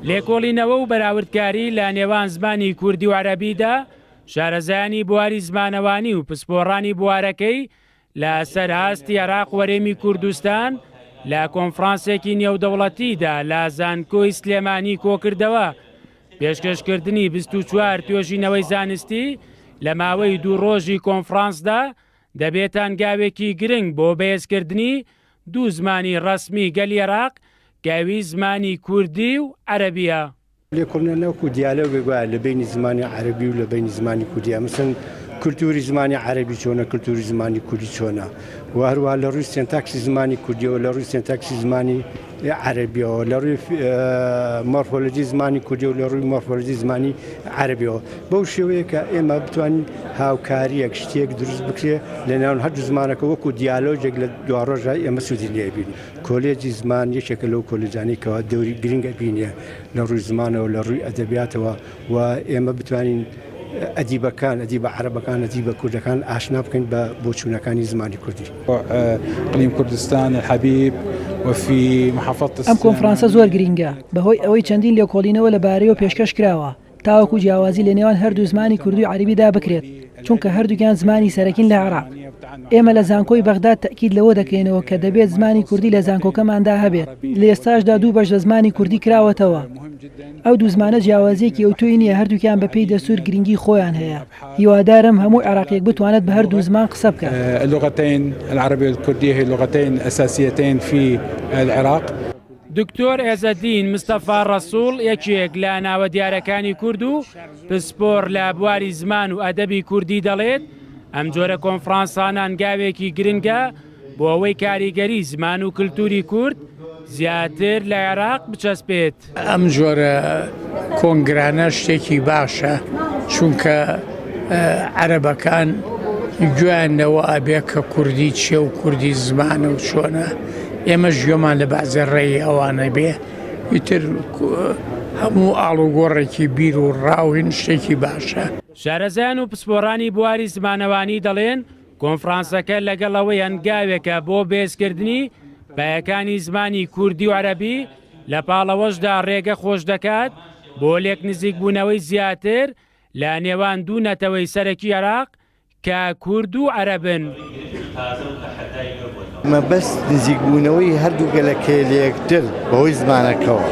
لێکۆڵینەوە و بەراوردکاری لە نێوان زمانی کوردی و عەرەبیدا شارەزایانی بواری زمانەوانی و پسپۆڕانی بوارەکەی لە سەرهاستی عێراق وەرێمی کوردستان لە کۆنفرانسێکی نێودەوڵەتیدا لە زانکۆی سلێمانی کۆکردەوە. پێشکەشکردنی 24 توێژینەوەی زانستی لە ماوەی 2 ڕۆژی کۆنفرانسدا دەبێت هەنگاوێکی گرنگ بۆ بەهێزکردنی 2 زمانی ڕەسمی گەلی عێراق کەوی زمانی کوردی و عەرەبیە. لێکۆڵینەوەکو دیالۆگێک وایە لە بینی زمانی عەرەبی و لە بینی زمانی کوردیە، مثلا کلتوری زمانی عەرەبی چۆنە، کلتوری زمانی کوردی چۆنە، و هەروە لە ڕووی سێنتاکسی زمانی کوردیەوە لە ڕووی سێنتاکسی زمانی عەرەبیەوە، لە ڕووی مۆرفۆلۆژی زمانی کوردی و لە ڕووی مۆرفۆلۆژی زمانی عەرەبیەوە. بەو شێوەیە کە ئێمە بتوانین هاوکاریەک شتێک دروست بکرێ لە نێوان هەردوو زمانەکە وەکو دیالۆژێک لە دوا ڕۆژە ئێمە سوودی لێ بین. کۆلێجی زمان یەکێکە لەو کۆلێجانەی کەوا دەوری گرنگە بینێ لە ڕووی زمانەوە لە ڕووی ئەدەبیاتەوە، و ئێمە بتوانین ئەدیبەکان، ئەدیبە عەرەبەکان، ئەدیبە کوردەکان ئاشنا بکەین بە بۆچوونەکانی زمانی کوردی. إقليم كردستان الحبيب وفي محافظة ئەم کۆنفرانسە زۆر گرینگە بەهۆی ئەوەی چەندین لێکۆڵینەوە لەبارەیەوە پێشکەش کراوە تاوەکو جیاوازی لە نێوان هەردوو زمانی کوردی و عەرەبیدا بکرێت، چونکە هەردووکیان زمانی سەرەکین لە عێراق. ئێمە لە زانکۆی بەغداد تەکید لەوە دەکەینەوە کە دەبێت زمانی کوردی لە زانکۆکەماندا هەبێت. لە ئێستاشدا 2 بەش لە زمانی کوردی کراوەتەوە. ئەو 2 زمانە جیاوازیەکی ئەوتۆی نییە، هەردووکیان بەپێی دەستور گرنگی خۆیان هەیە. هیوادارم هەموو عێراقیەک بتوانێت بە هەردوو زمان قسە بکات. اللغتين العربية والكردية هي لغتين أساسيتين في العراق. دکتۆر ئێزەدین مستەفا ڕەسوڵ یەکێک لە ناوە دیارەکانی کورد و پسپۆڕ لە بواری زمان و ئەدەبی کوردی دەڵێت ئەم جۆرە کۆنفرانسان هەنگاوێکی گرنگە بۆ ئەوەی کاریگەری زمان و کللتوری کورد زیاتر لە عێراق بچەسپێت. ئەم جۆرە کۆنگرانە شتێکی باشە، چونکە عەرەبەکان گویانەوە ئەبێ کە کوردی چیە و کوردی زمانە و چۆنە. ئێمە ژێمان لە بەعزێ ڕێی ئەوانە بێ، ئیتر هەموو ئاڵوگۆڕێکی بیر و ڕاوین شتێکی باشە. شارەزایان و پسپۆڕانی بواری زمانەوانی دەڵێن کۆنفرانسەکە لەگەڵەوەی هەنگاوێکە بۆ بێزکردنی بەیەکانی زمانی کوردی و عەرەبی لە پاڵەوەشدا ڕێگە خۆش دەکات بۆ لێک نزیک بوونەوەی زیاتر لە نێوان 2 نەتەوەی سەرەکی عێراق کە کورد و عەرەبن. مەبەست نزیکبوونەوەی هەردوو گەلەکە لە یەکتر بەهۆی زمانەکەەوە،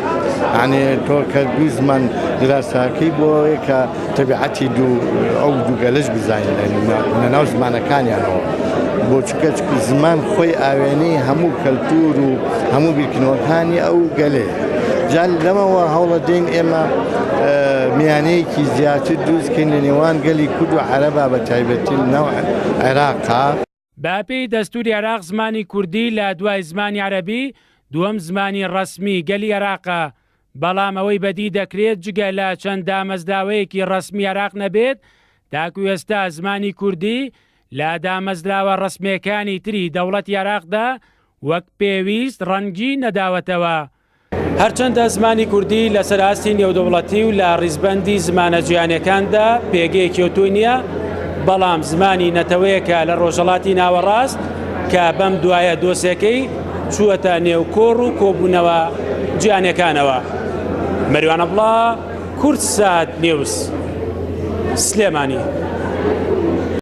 یعنی تۆ کە 2 زمان دراساکەی بۆ ئەوەیە کە تەبیعەتی ئەو دوو گەلەش بزانین لە ناو زمانەکانیانەوە، بۆ چکە زمان خۆی ئاوێنەی هەموو کەلتور و هەموو بیرکردنەوەکانی ئەو گەلێ. جا لەمەوە هەوڵە دێن ئێمە میانەیەکی زیاتر دروستکەین لە نێوان گەلی کورد و عەرەبا بە تایبەتی لەناو عێراقا. باپێی دەستوری عێراق زمانی کوردی لە دوای زمانی عەرەبی دووەم زمانی ڕەسمی گەلی عێراقە، بەڵام ئەوەی بەدی دەکرێت جگە لە چەند دامەزراوەیەکی ڕەسمی عێراق نەبێت تاکو ئێستا زمانی کوردی لە دامەزراوە ڕەسمیەکانی تری دەوڵەتی عێراقدا وەک پێویست ڕەنگی نەداوەتەوە. هەرچەندە زمانی کوردی لە سەرهاستی نێودەوڵەتی و لە ڕیزبەندی زمانە جیهانیەکاندا پێگەیەکی ئۆتۆی نییە، بەڵام زمانی نەتەوەیەکە لە ڕۆژهەڵاتی ناوەڕاست کە بەم دوایە دۆسەکەی چووەتە نێوکۆڕ و کۆبوونەوە جیهانیەکانەوە. مەریوان ئەبڵا، کورتسات نیوز، سلێمانی.